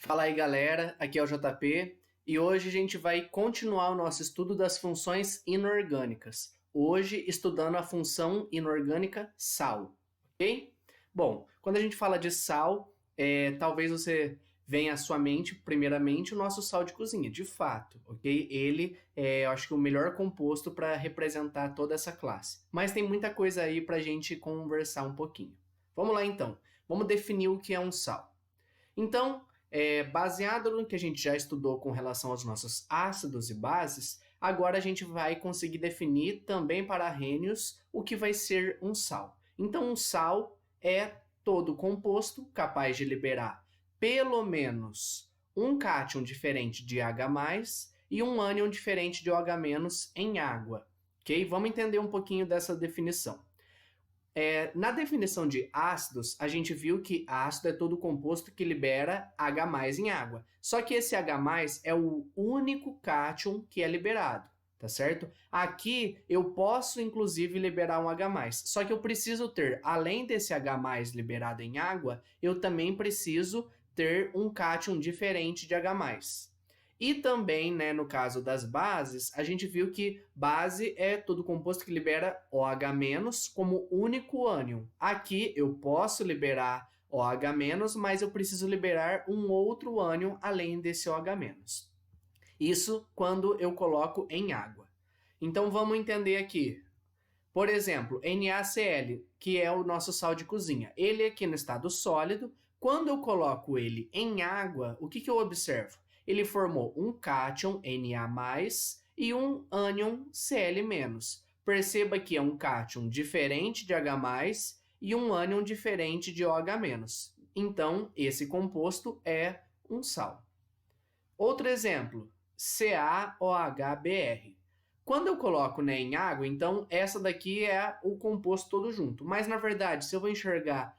Fala aí, galera, aqui é o JP e hoje a gente vai continuar o nosso estudo das funções inorgânicas. Hoje estudando a função inorgânica sal, ok? Bom, quando a gente fala de sal, talvez você venha à sua mente, primeiramente, o nosso sal de cozinha, de fato, ok? Ele é, eu acho que o melhor composto para representar toda essa classe. Mas tem muita coisa aí para a gente conversar um pouquinho. Vamos lá então, vamos definir o que é um sal. Então, baseado no que a gente já estudou com relação aos nossos ácidos e bases, agora a gente vai conseguir definir também para Arrhenius o que vai ser um sal. Então, um sal é todo composto capaz de liberar pelo menos um cátion diferente de H+, e um ânion diferente de OH- em água. Ok? Vamos entender um pouquinho dessa definição. Na definição de ácidos, a gente viu que ácido é todo composto que libera H+ em água. Só que esse H+ é o único cátion que é liberado, tá certo? Aqui eu posso inclusive liberar um H+, só que eu preciso ter, além desse H+ liberado em água, eu também preciso ter um cátion diferente de H+. E também, né, no caso das bases, a gente viu que base é todo composto que libera OH- como único ânion. Aqui eu posso liberar OH-, mas eu preciso liberar um outro ânion além desse OH-. Isso quando eu coloco em água. Então vamos entender aqui. Por exemplo, NaCl, que é o nosso sal de cozinha. Ele aqui no estado sólido, quando eu coloco ele em água, o que eu observo? Ele formou um cátion Na+, e um ânion Cl-. Perceba que é um cátion diferente de H+, e um ânion diferente de OH-. Então, esse composto é um sal. Outro exemplo, CaOHBr. Quando eu coloco, né, em água, então essa daqui é o composto todo junto. Mas, na verdade, se eu vou enxergar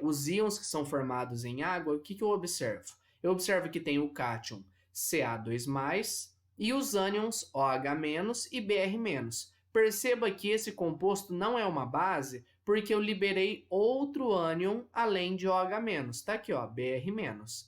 os íons que são formados em água, o que eu observo? Eu observo que tem o cátion Ca2+, e os ânions OH- e Br-. Perceba que esse composto não é uma base, porque eu liberei outro ânion além de OH-. Está aqui, ó, Br-.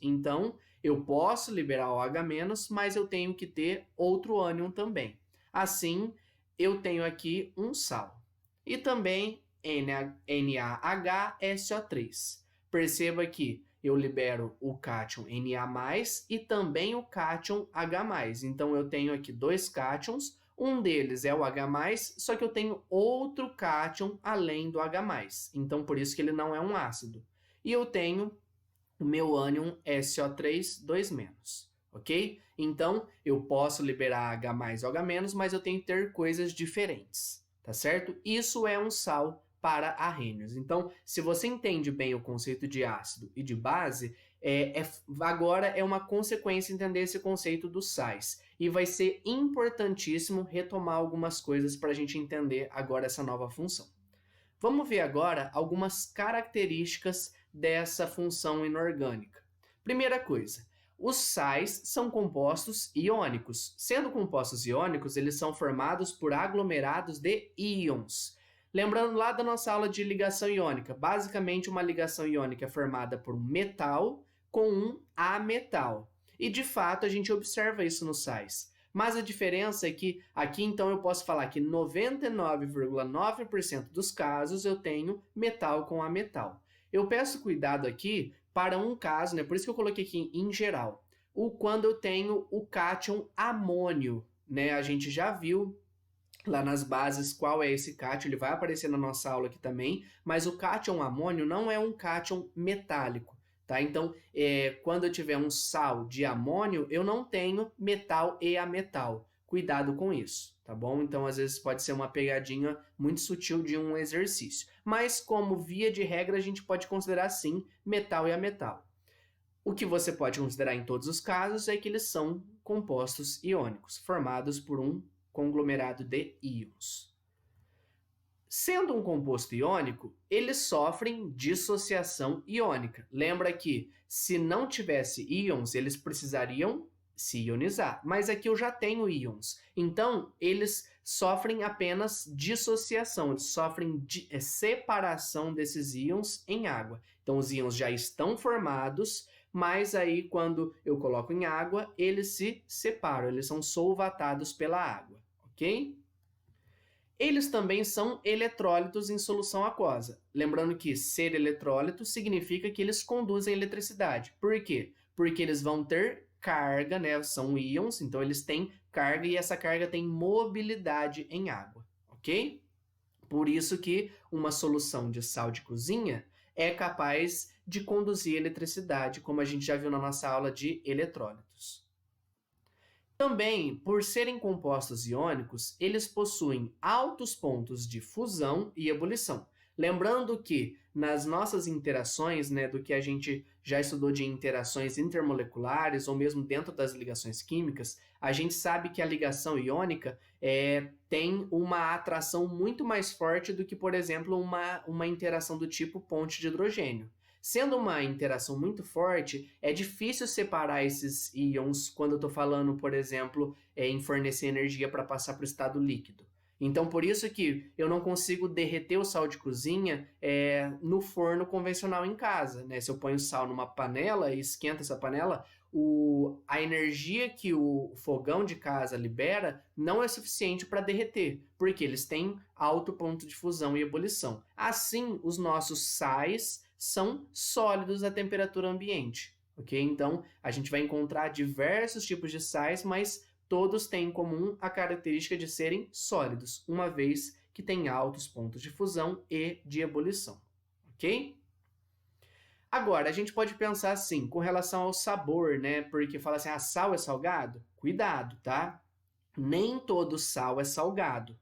Então, eu posso liberar OH-, mas eu tenho que ter outro ânion também. Assim, eu tenho aqui um sal. E também NaHSO3. Perceba que eu libero o cátion Na+, e também o cátion H+. Então, eu tenho aqui dois cátions. Um deles é o H+, só que eu tenho outro cátion além do H+. Então, por isso que ele não é um ácido. E eu tenho o meu ânion SO3 2-. Ok? Então, eu posso liberar H+, OH-, mas eu tenho que ter coisas diferentes, tá certo? Isso é um sal para Arrhenius. Então, se você entende bem o conceito de ácido e de base, agora é uma consequência entender esse conceito dos sais. E vai ser importantíssimo retomar algumas coisas para a gente entender agora essa nova função. Vamos ver agora algumas características dessa função inorgânica. Primeira coisa, os sais são compostos iônicos. Sendo compostos iônicos, eles são formados por aglomerados de íons. Lembrando lá da nossa aula de ligação iônica, basicamente uma ligação iônica é formada por um metal com um ametal. E de fato a gente observa isso nos sais. Mas a diferença é que aqui então eu posso falar que 99,9% dos casos eu tenho metal com ametal. Eu peço cuidado aqui para um caso, né? Por isso que eu coloquei aqui em geral. Quando eu tenho o cátion amônio, né? A gente já viu lá nas bases qual é esse cátion, ele vai aparecer na nossa aula aqui também, mas o cátion amônio não é um cátion metálico. Tá? Então, quando eu tiver um sal de amônio, eu não tenho metal e ametal. Cuidado com isso, tá bom? Então, às vezes pode ser uma pegadinha muito sutil de um exercício. Mas, como via de regra, a gente pode considerar, sim, metal e ametal. O que você pode considerar em todos os casos é que eles são compostos iônicos, formados por um conglomerado de íons. Sendo um composto iônico, eles sofrem dissociação iônica. Lembra que se não tivesse íons, eles precisariam se ionizar. Mas aqui eu já tenho íons. Então, eles sofrem apenas dissociação. Eles sofrem separação desses íons em água. Então, os íons já estão formados, mas aí quando eu coloco em água, eles se separam, eles são solvatados pela água, ok? Eles também são eletrólitos em solução aquosa. Lembrando que ser eletrólito significa que eles conduzem eletricidade. Por quê? Porque eles vão ter carga, né? São íons, então eles têm carga e essa carga tem mobilidade em água, ok? Por isso que uma solução de sal de cozinha é capaz de conduzir eletricidade, como a gente já viu na nossa aula de eletrólitos. Também, por serem compostos iônicos, eles possuem altos pontos de fusão e ebulição. Lembrando que nas nossas interações, né, do que a gente já estudou de interações intermoleculares ou mesmo dentro das ligações químicas, a gente sabe que a ligação iônica tem uma atração muito mais forte do que, por exemplo, uma interação do tipo ponte de hidrogênio. Sendo uma interação muito forte, é difícil separar esses íons quando eu estou falando, por exemplo, em fornecer energia para passar para o estado líquido. Então, por isso que eu não consigo derreter o sal de cozinha no forno convencional em casa, né? Se eu ponho sal numa panela e esquento essa panela, a energia que o fogão de casa libera não é suficiente para derreter, porque eles têm alto ponto de fusão e ebulição. Assim, os nossos sais são sólidos à temperatura ambiente, ok? Então, a gente vai encontrar diversos tipos de sais, mas todos têm em comum a característica de serem sólidos, uma vez que têm altos pontos de fusão e de ebulição, ok? Agora, a gente pode pensar assim, com relação ao sabor, né? Porque fala assim, sal é salgado? Cuidado, tá? Nem todo sal é salgado,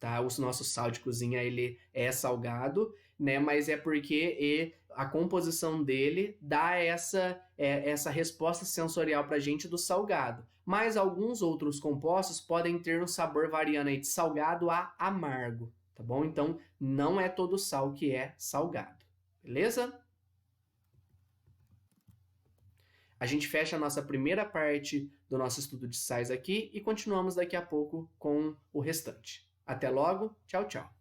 tá? O nosso sal de cozinha, ele é salgado, né? Mas é porque a composição dele dá essa resposta sensorial para a gente do salgado. Mas alguns outros compostos podem ter um sabor variando aí de salgado a amargo, tá bom? Então, não é todo sal que é salgado, beleza? A gente fecha a nossa primeira parte do nosso estudo de sais aqui e continuamos daqui a pouco com o restante. Até logo, tchau, tchau!